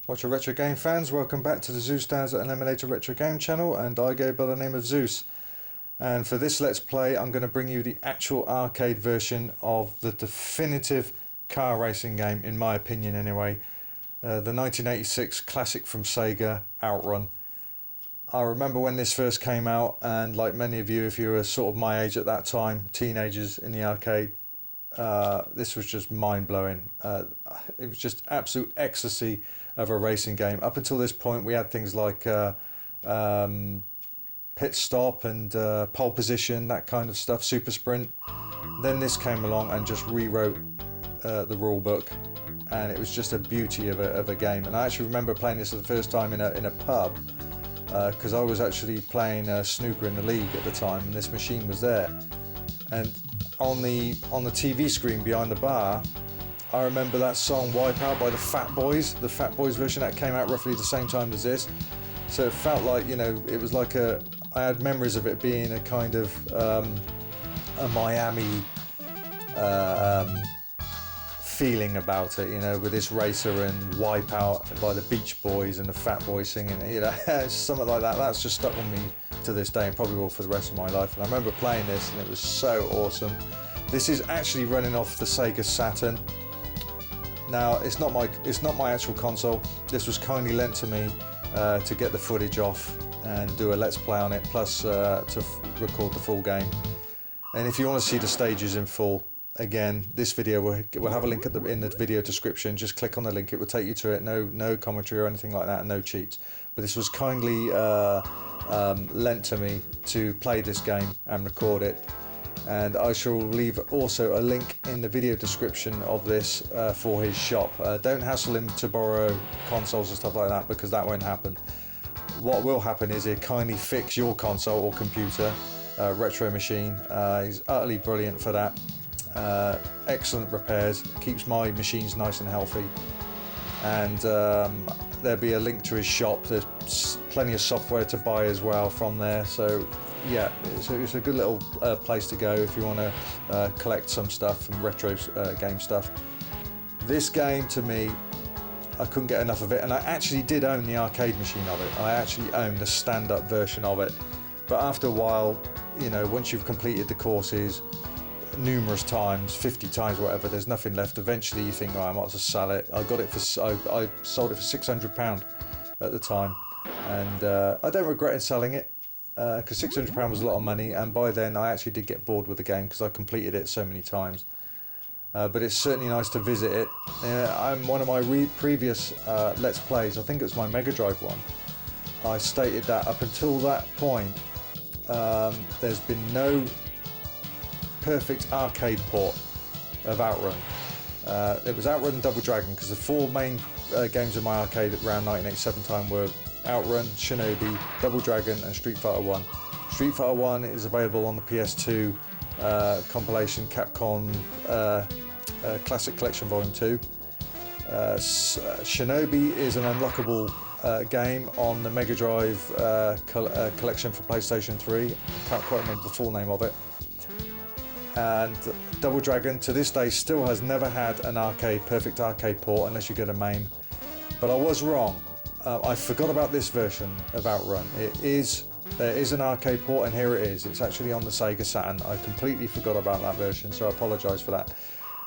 Watch your retro game fans, welcome back to the Zeusdaz and Unemulated retro game channel, and I go by the name of Zeus. And for this let's play I'm going to bring you the actual arcade version of the definitive car racing game, in my opinion anyway, the 1986 classic from Sega, Outrun. I remember when this first came out, and like many of you, if you were sort of my age at that time, teenagers in the arcade, this was just mind-blowing. It was just absolute ecstasy of a racing game. Up until this point we had things like pit stop and pole position, that kind of stuff, super sprint. Then this came along and just rewrote the rule book, and it was just a beauty of a game. And I actually remember playing this for the first time in a pub, because I was actually playing snooker in the league at the time, and this machine was there. And on the TV screen behind the bar, I remember that song Wipeout by the Fat Boys, the Fat Boys version that came out roughly the same time as this. So it felt like, you know, it was like I had memories of it being a kind of a Miami feeling about it, you know, with this racer and Wipeout by the Beach Boys and the Fat Boys singing it, you know, something like that. That's just stuck on me to this day, and probably will for the rest of my life. And I remember playing this and it was so awesome. This is actually running off the Sega Saturn. Now it's not my actual console. This was kindly lent to me to get the footage off and do a let's play on it, plus to record the full game. And if you want to see the stages in full, again, this video we'll have a link in the video description. Just click on the link, it will take you to it. No commentary or anything like that, and no cheats. But this was kindly lent to me to play this game and record it. And I shall leave also a link in the video description of this for his shop. Don't hassle him to borrow consoles and stuff like that, because that won't happen. What will happen is he'll kindly fix your console or computer, retro machine. He's utterly brilliant for that. Excellent repairs, keeps my machines nice and healthy. And there'll be a link to his shop. There's plenty of software to buy as well from there. So yeah, it's a good little place to go if you want to collect some stuff, from retro game stuff. This game, to me, I couldn't get enough of it, and I actually did own the arcade machine of it. I actually owned the stand-up version of it. But after a while, you know, once you've completed the courses numerous times, 50 times, whatever, there's nothing left. Eventually you think, right, I might as well sell it. I sold it for £600 at the time, and I don't regret selling it, because £600 was a lot of money, and by then I actually did get bored with the game because I completed it so many times. But it's certainly nice to visit it. I'm one of my previous Let's Plays, I think it was my Mega Drive one, I stated that up until that point there's been no perfect arcade port of Outrun. It was Outrun and Double Dragon, because the four main games in my arcade at around 1987 time were Outrun, Shinobi, Double Dragon and Street Fighter 1. Street Fighter 1 is available on the PS2 compilation Capcom Classic Collection Volume 2. Shinobi is an unlockable game on the Mega Drive collection for PlayStation 3. I can't quite remember the full name of it. And Double Dragon to this day still has never had an perfect arcade port, unless you go to MAME. But I was wrong. I forgot about this version of Outrun. There is an arcade port, and here it is. It's actually on the Sega Saturn. I completely forgot about that version, so I apologise for that.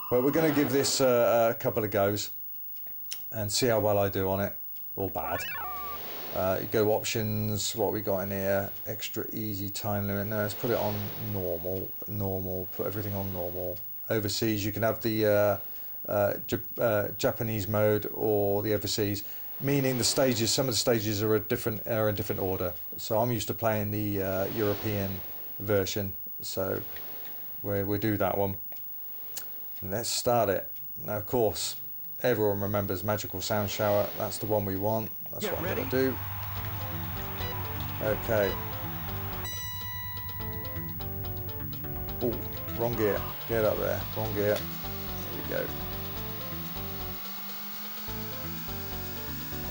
But we're going to give this a couple of goes and see how well I do on it, or bad. You go options, what we got in here, extra easy time limit. No, let's put it on normal, put everything on normal. Overseas, you can have the Japanese mode or the overseas, meaning the stages, some of the stages are in different order. So I'm used to playing the European version, so we'll do that one. And let's start it. Now, of course, everyone remembers Magical Sound Shower. That's the one we want. That's what I'm going to do. Okay. Oh, wrong gear. Get up there. Wrong gear. There we go.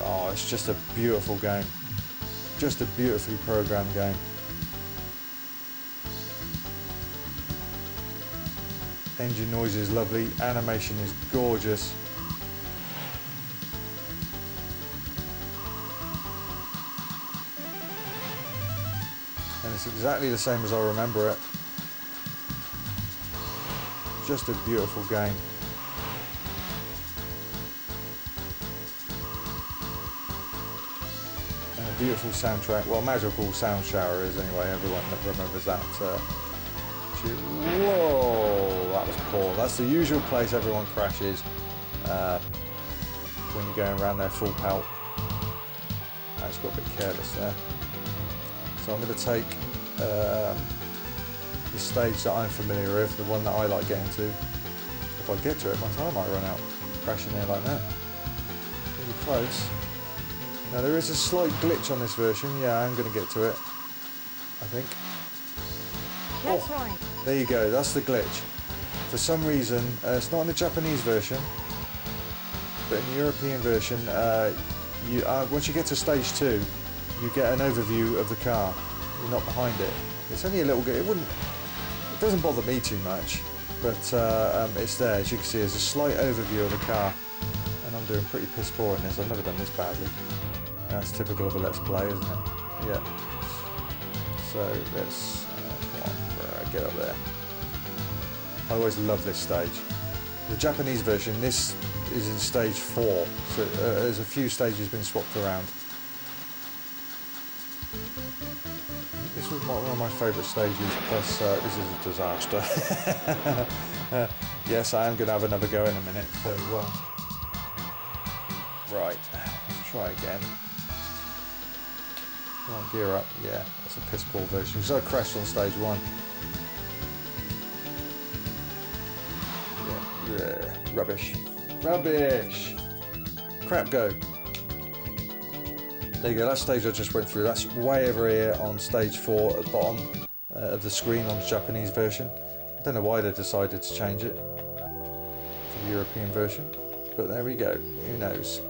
Oh, it's just a beautiful game. Just a beautifully programmed game. Engine noise is lovely. Animation is gorgeous. it's exactly the same as I remember it. Just a beautiful game. And a beautiful soundtrack. Well, magical sound shower is anyway. Everyone that remembers that. Whoa, that was poor. That's the usual place everyone crashes when you're going around there full pelt. I just got a bit careless there. So I'm going to take the stage that I'm familiar with, the one that I like getting to. If I get to it, my time might run out. Crashing there like that. Pretty close. Now there is a slight glitch on this version. Yeah, I'm going to get to it, I think. That's right. There you go, that's the glitch. For some reason, it's not in the Japanese version, but in the European version, once you get to stage 2, you get an overview of the car. You're not behind it. It's only a little bit. It doesn't bother me too much, but it's there. As you can see, there's a slight overview of the car, and I'm doing pretty piss poor in this. I've never done this badly. That's typical of a Let's Play, isn't it? Yeah. So let's come on, get up there. I always love this stage. The Japanese version, this is in stage 4, so there's a few stages been swapped around. This was one of my favourite stages, plus this is a disaster. Yes, I am going to have another go in a minute, so right, let's try again. Come on, gear up. Yeah, that's a piss poor version, because I crashed on stage 1. Yeah, rubbish. Rubbish! Crap go. There you go, that stage I just went through, that's way over here on stage 4 at the bottom of the screen on the Japanese version. I don't know why they decided to change it for the European version, but there we go, who knows.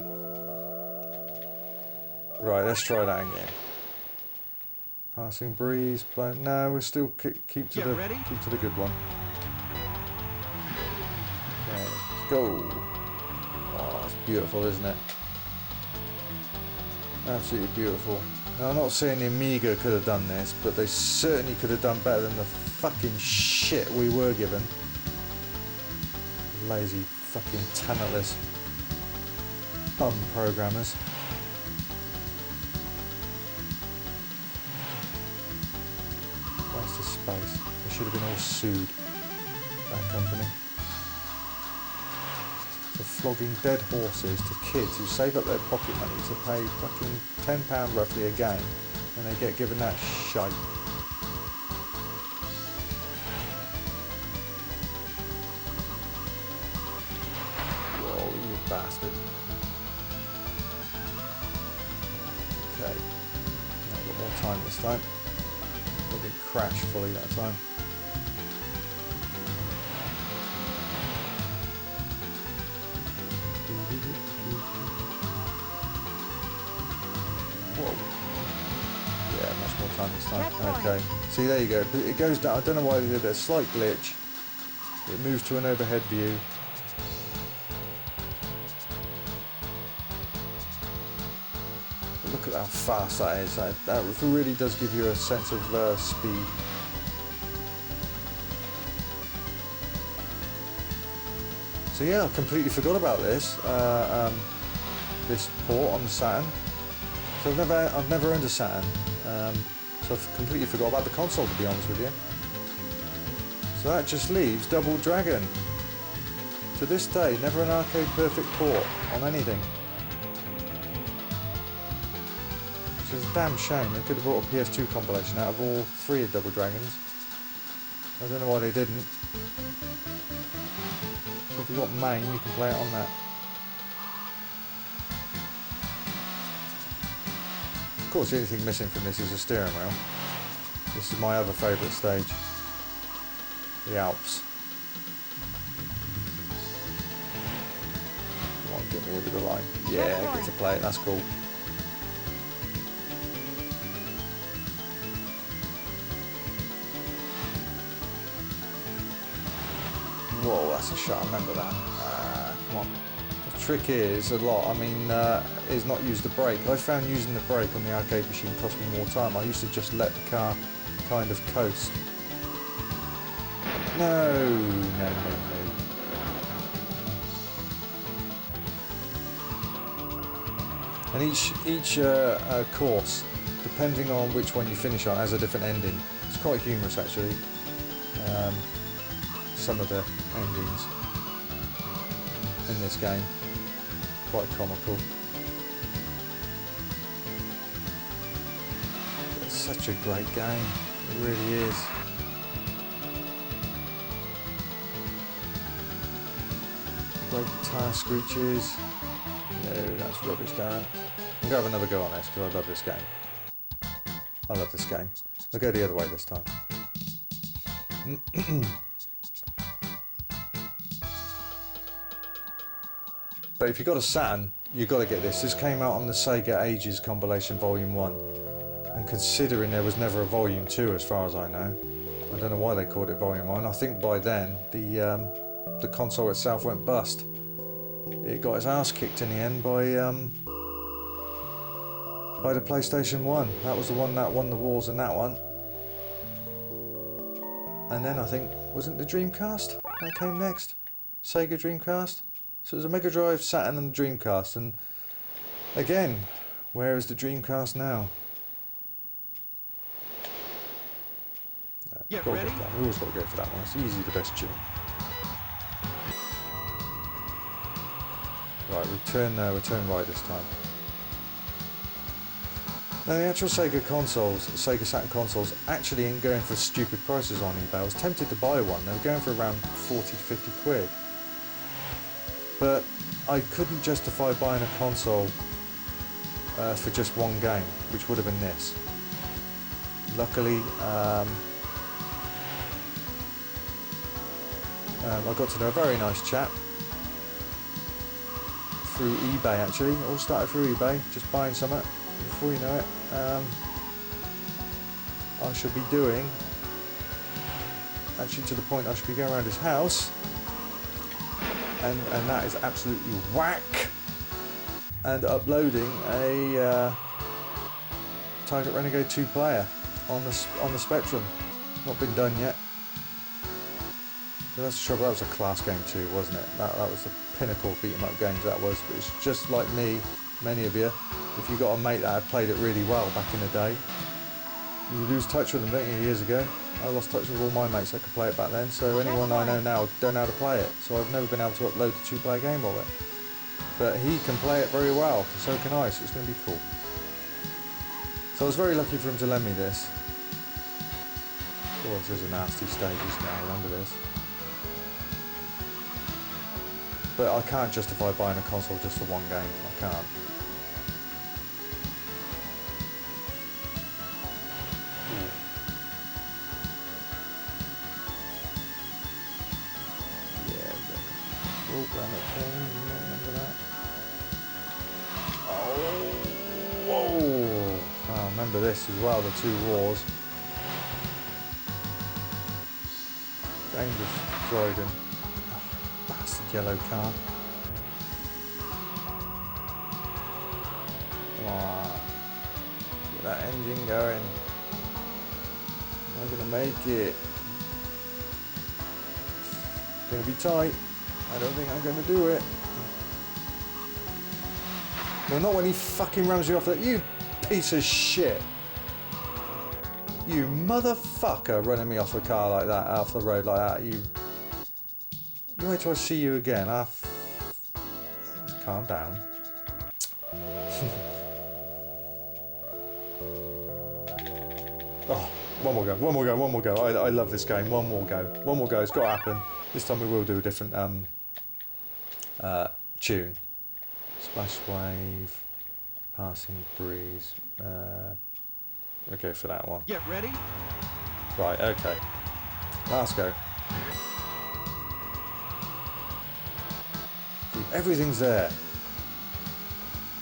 Right, let's try that again. Passing breeze, play. No, we'll still keep to the good one. Okay, let's go. Oh, it's beautiful, isn't it? Absolutely beautiful. Now, I'm not saying the Amiga could have done this, but they certainly could have done better than the fucking shit we were given. Lazy fucking talentless bum programmers. Waste of space. They should have been all sued, that company. For flogging dead horses to kids who save up their pocket money to pay fucking £10 roughly a game, and they get given that shite. Whoa, you bastard. Okay. Now I've got more time this time. I didn't crash fully that time. This time. Okay, see, there you go. It goes down. I don't know why they did a slight glitch. It moved to an overhead view. But look at how fast that is. That really does give you a sense of speed. So yeah, I completely forgot about this. This port on the Saturn. So I've never owned a Saturn. So I've completely forgot about the console, to be honest with you. So that just leaves Double Dragon. To this day, never an arcade perfect port on anything. Which is a damn shame. They could have brought a PS2 compilation out of all 3 of Double Dragons. I don't know why they didn't. So if you've got MAME, you can play it on that. Of course, the only thing missing from this is a steering wheel. This is my other favourite stage, the Alps. Come on, get me over the line. Yeah, I get to play it, that's cool. Whoa, that's a shot, I remember that. Come on. Trick is is not use the brake. I found using the brake on the arcade machine cost me more time. I used to just let the car kind of coast. No. And each course, depending on which one you finish on, has a different ending. It's quite humorous actually. Some of the endings in this game, quite comical. It's such a great game, it really is. Great tire screeches. No, that's rubbish, Darren. I'm going to have another go on this because I love this game. I love this game. I'll go the other way this time. But if you've got a Saturn, you've got to get this. This came out on the Sega Ages compilation Volume 1. And considering there was never a Volume 2 as far as I know, I don't know why they called it Volume 1. I think by then the console itself went bust. It got its ass kicked in the end by the PlayStation 1. That was the one that won the wars in that one. And then I think, wasn't the Dreamcast that came next? Sega Dreamcast? So it was a Mega Drive, Saturn and the Dreamcast. And again, where is the Dreamcast now? Yeah, ready? We always got to go for that one. It's easily the best tune. Right, we turn right this time. Now the actual Sega consoles, Sega Saturn consoles, actually ain't going for stupid prices on eBay. I was tempted to buy one. They were going for around 40 to 50 quid. But I couldn't justify buying a console for just one game, which would have been this. Luckily, I got to know a very nice chap through eBay actually. It all started through eBay, just buying something. Before you know it, I should be doing, actually to the point I should be going around his house, and that is absolutely whack, and uploading a Target Renegade 2 player on the Spectrum. Not been done yet. But that's the trouble. That was a class game too, wasn't it? That was the pinnacle of beat 'em up games. That was. But it's just like me, many of you. If you got a mate that had played it really well back in the day, you lose touch with them, don't you? Years ago, I lost touch with all my mates that could play it back then. So anyone I know now don't know how to play it. So I've never been able to upload the 2-player game of it. But he can play it very well, so can I. So it's going to be cool. So I was very lucky for him to lend me this. Oh, this is a nasty stage, isn't it? I remember this. But I can't justify buying a console just for one game. I can't. Remember that? Oh, whoa! I remember this as well, the two wars. Dangerous Dryden. Oh, bastard yellow car. Come on. Get that engine going. Am I gonna make it? It's gonna be tight. I don't think I'm going to do it. Well, not when he fucking rams you off that. You piece of shit. You motherfucker running me off the car like that, off the road like that. You wait till I see you again. Calm down. Oh, one more go. I love this game. One more go. It's got to happen. This time we will do a different tune. Splash Wave, Passing Breeze. We'll go for that one. Get ready? Right, okay. Let's go. See, everything's there.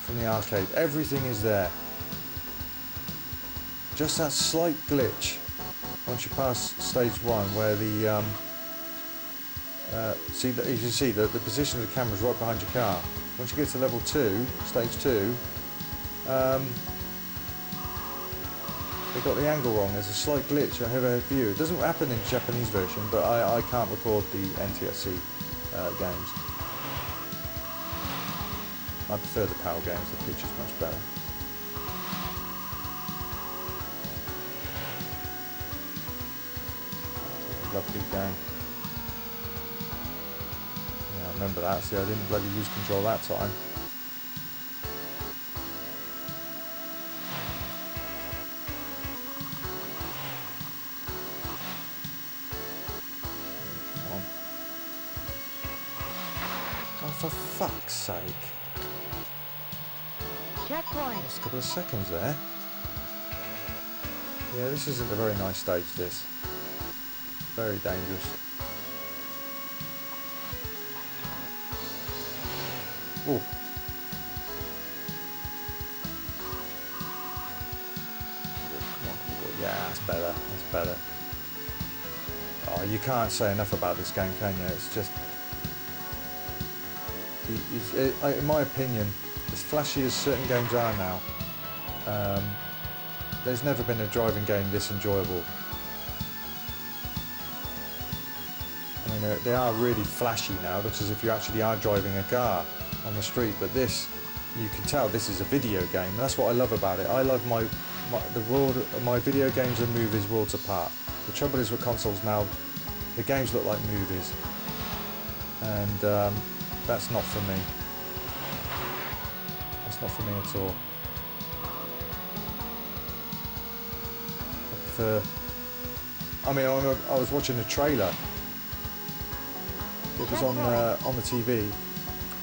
From the arcade, everything is there. Just that slight glitch once you pass stage 1 where the you can see that the position of the camera is right behind your car. Once you get to level 2, stage 2, They got the angle wrong. There's a slight glitch in overhead view. It doesn't happen in the Japanese version, but I can't record the NTSC games. I prefer the PAL games. The picture's much better. Lovely game. Yeah, I remember that. See, I didn't bloody lose control that time. Come on. Oh, for fuck's sake. Checkpoint. Just a couple of seconds there. Yeah, this isn't a very nice stage, this. Very dangerous. Oh. Yeah, that's better. That's better. Oh, you can't say enough about this game, can you? It's just... in my opinion, as flashy as certain games are now, there's never been a driving game this enjoyable. I mean, they are really flashy now. It looks as if you actually are driving a car on the street, but this, you can tell this is a video game. That's what I love about it. I love my video games and movies worlds apart. The trouble is with consoles now, the games look like movies, and that's not for me. That's not for me at all. I mean, I was watching the trailer. It was on the TV.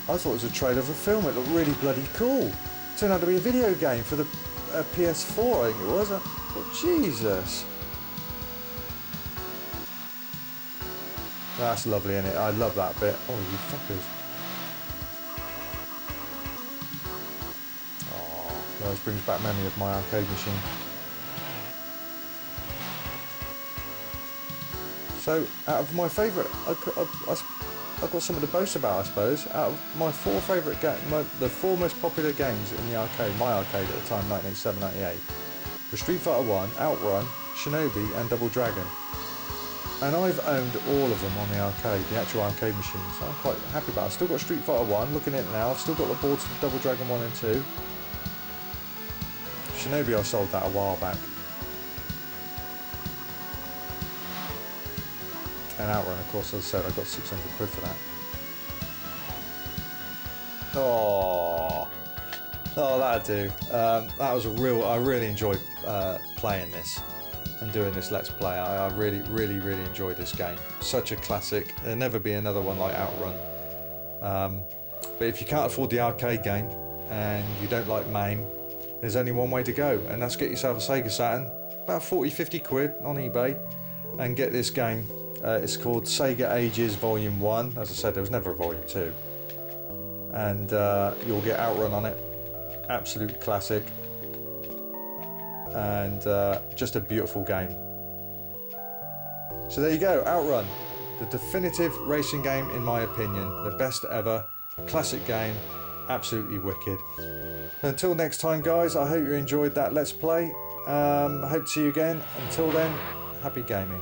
I thought it was a trailer of a film. It looked really bloody cool. It turned out to be a video game for the PS4, I think it was. Oh, Jesus. That's lovely, isn't it? I love that bit. Oh, you fuckers. Oh, this brings back memory of my arcade machine. So, out of my favourite, I've got something to boast about, I suppose. Out of my four favourite games, the four most popular games in the arcade, my arcade at the time, 1987-98, were Street Fighter 1, Outrun, Shinobi and Double Dragon. And I've owned all of them on the arcade, the actual arcade machine, so I'm quite happy about it. I've still got Street Fighter 1, looking at it now, I've still got the boards for Double Dragon 1 and 2. Shinobi, I sold that a while back. And Outrun, of course, as I said, I got 600 quid for that. Oh, that'd do. That was I really enjoyed playing this and doing this Let's Play. I really enjoyed this game. Such a classic. There'll never be another one like Outrun. But if you can't afford the arcade game and you don't like MAME, there's only one way to go, and that's get yourself a Sega Saturn, about 40-50 quid on eBay, and get this game. It's called Sega Ages Volume 1. As I said, there was never a Volume 2. And you'll get Outrun on it. Absolute classic. And just a beautiful game. So there you go, Outrun. The definitive racing game, in my opinion. The best ever. Classic game. Absolutely wicked. Until next time, guys, I hope you enjoyed that Let's Play. I hope to see you again. Until then, happy gaming.